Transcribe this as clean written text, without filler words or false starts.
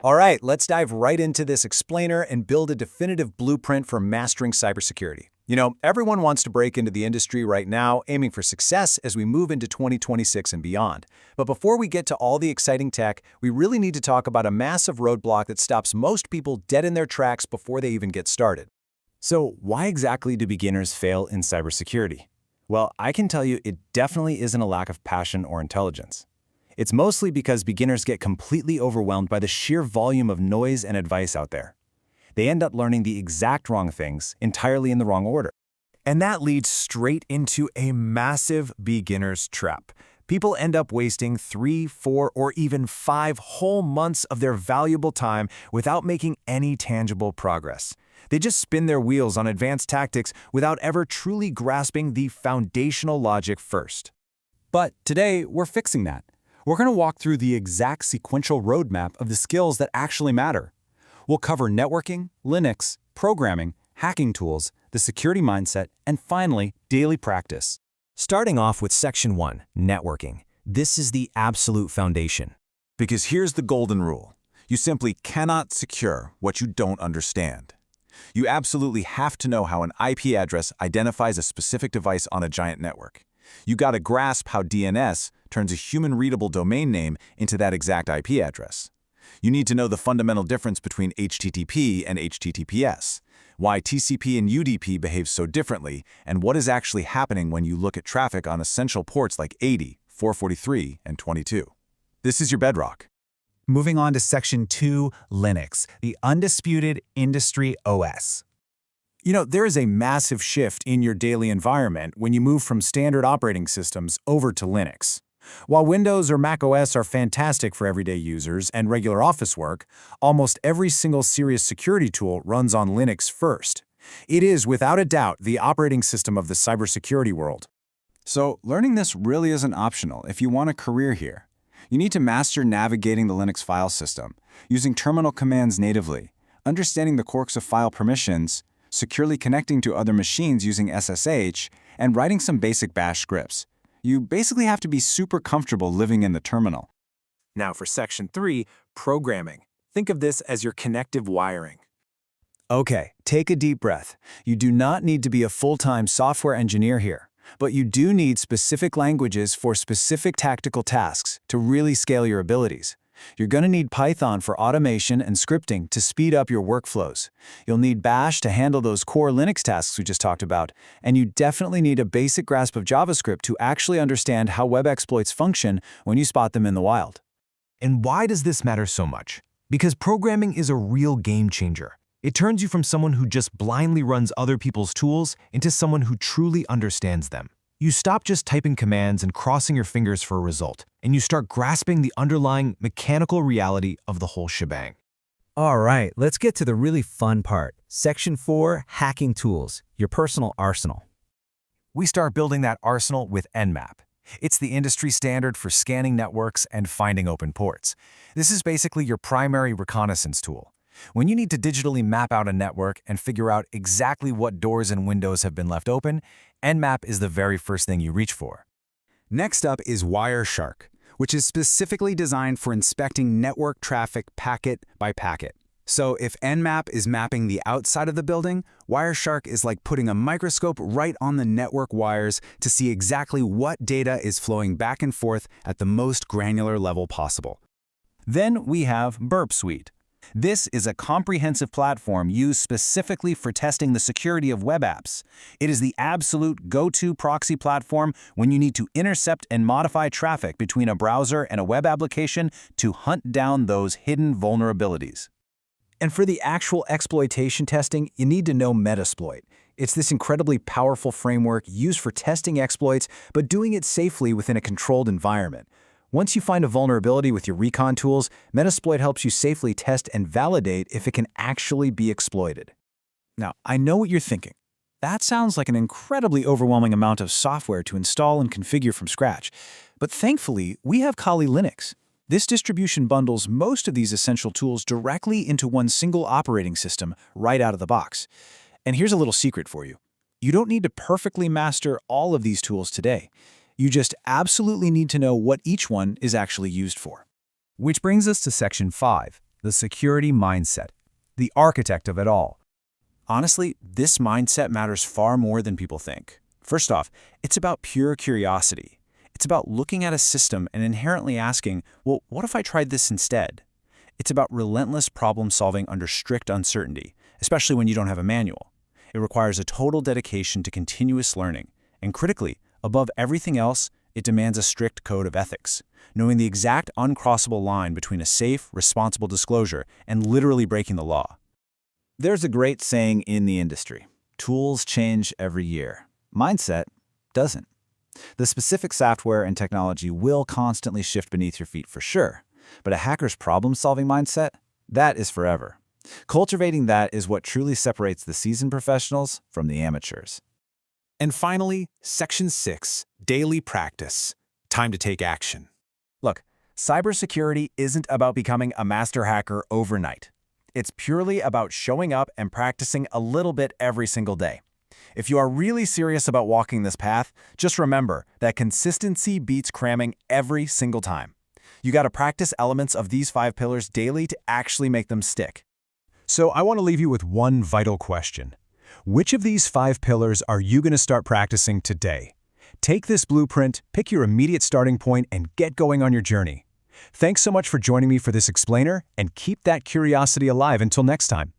All right, let's dive right into this explainer and build a definitive blueprint for mastering cybersecurity. Everyone wants to break into the industry right now, aiming for success as we move into 2026 and beyond. But before we get to all the exciting tech, we really need to talk about a massive roadblock that stops most people dead in their tracks before they even get started. So why exactly do beginners fail in cybersecurity? Well, I can tell you it definitely isn't a lack of passion or intelligence. It's mostly because beginners get completely overwhelmed by the sheer volume of noise and advice out there. They end up learning the exact wrong things, entirely in the wrong order. And that leads straight into a massive beginner's trap. People end up wasting 3, 4, or even 5 whole months of their valuable time without making any tangible progress. They just spin their wheels on advanced tactics without ever truly grasping the foundational logic first. But today, we're fixing that. We're going to walk through the exact sequential roadmap of the skills that actually matter. We'll cover networking, Linux, programming, hacking tools, the security mindset, and finally, daily practice. Starting off with Section 1, networking. This is the absolute foundation. Because here's the golden rule. You simply cannot secure what you don't understand. You absolutely have to know how an IP address identifies a specific device on a giant network. You gotta grasp how DNS turns a human-readable domain name into that exact IP address. You need to know the fundamental difference between HTTP and HTTPS, why TCP and UDP behave so differently, and what is actually happening when you look at traffic on essential ports like 80, 443, and 22. This is your bedrock. Moving on to Section 2, Linux, the undisputed industry OS. There is a massive shift in your daily environment when you move from standard operating systems over to Linux. While Windows or Mac OS are fantastic for everyday users and regular office work, almost every single serious security tool runs on Linux first. It is, without a doubt, the operating system of the cybersecurity world. So, learning this really isn't optional if you want a career here. You need to master navigating the Linux file system, using terminal commands natively, understanding the quirks of file permissions, securely connecting to other machines using SSH, and writing some basic bash scripts. You basically have to be super comfortable living in the terminal. Now for Section 3, programming. Think of this as your connective wiring. Okay, take a deep breath. You do not need to be a full-time software engineer here, but you do need specific languages for specific tactical tasks to really scale your abilities. You're going to need Python for automation and scripting to speed up your workflows. You'll need Bash to handle those core Linux tasks we just talked about, and you definitely need a basic grasp of JavaScript to actually understand how web exploits function when you spot them in the wild. And why does this matter so much? Because programming is a real game changer. It turns you from someone who just blindly runs other people's tools into someone who truly understands them. You stop just typing commands and crossing your fingers for a result, and you start grasping the underlying mechanical reality of the whole shebang. All right, let's get to the really fun part. Section 4, hacking tools, your personal arsenal. We start building that arsenal with Nmap. It's the industry standard for scanning networks and finding open ports. This is basically your primary reconnaissance tool. When you need to digitally map out a network and figure out exactly what doors and windows have been left open, Nmap is the very first thing you reach for. Next up is Wireshark, which is specifically designed for inspecting network traffic packet by packet. So if Nmap is mapping the outside of the building, Wireshark is like putting a microscope right on the network wires to see exactly what data is flowing back and forth at the most granular level possible. Then we have Burp Suite. This is a comprehensive platform used specifically for testing the security of web apps. It is the absolute go-to proxy platform when you need to intercept and modify traffic between a browser and a web application to hunt down those hidden vulnerabilities. And for the actual exploitation testing, you need to know Metasploit. It's this incredibly powerful framework used for testing exploits, but doing it safely within a controlled environment. Once you find a vulnerability with your recon tools, Metasploit helps you safely test and validate if it can actually be exploited. Now, I know what you're thinking. That sounds like an incredibly overwhelming amount of software to install and configure from scratch. But thankfully, we have Kali Linux. This distribution bundles most of these essential tools directly into one single operating system right out of the box. And here's a little secret for you. You don't need to perfectly master all of these tools today. You just absolutely need to know what each one is actually used for. Which brings us to Section 5, the security mindset, the architect of it all. Honestly, this mindset matters far more than people think. First off, it's about pure curiosity. It's about looking at a system and inherently asking, well, what if I tried this instead? It's about relentless problem solving under strict uncertainty, especially when you don't have a manual. It requires a total dedication to continuous learning, and critically, above everything else, it demands a strict code of ethics, knowing the exact uncrossable line between a safe, responsible disclosure and literally breaking the law. There's a great saying in the industry: tools change every year. Mindset doesn't. The specific software and technology will constantly shift beneath your feet for sure, but a hacker's problem-solving mindset, that is forever. Cultivating that is what truly separates the seasoned professionals from the amateurs. And finally, Section 6, Daily Practice. Time to take action. Look, cybersecurity isn't about becoming a master hacker overnight. It's purely about showing up and practicing a little bit every single day. If you are really serious about walking this path, just remember that consistency beats cramming every single time. You got to practice elements of these 5 pillars daily to actually make them stick. So I want to leave you with one vital question. Which of these 5 pillars are you going to start practicing today? Take this blueprint, pick your immediate starting point, and get going on your journey. Thanks so much for joining me for this explainer, and keep that curiosity alive until next time.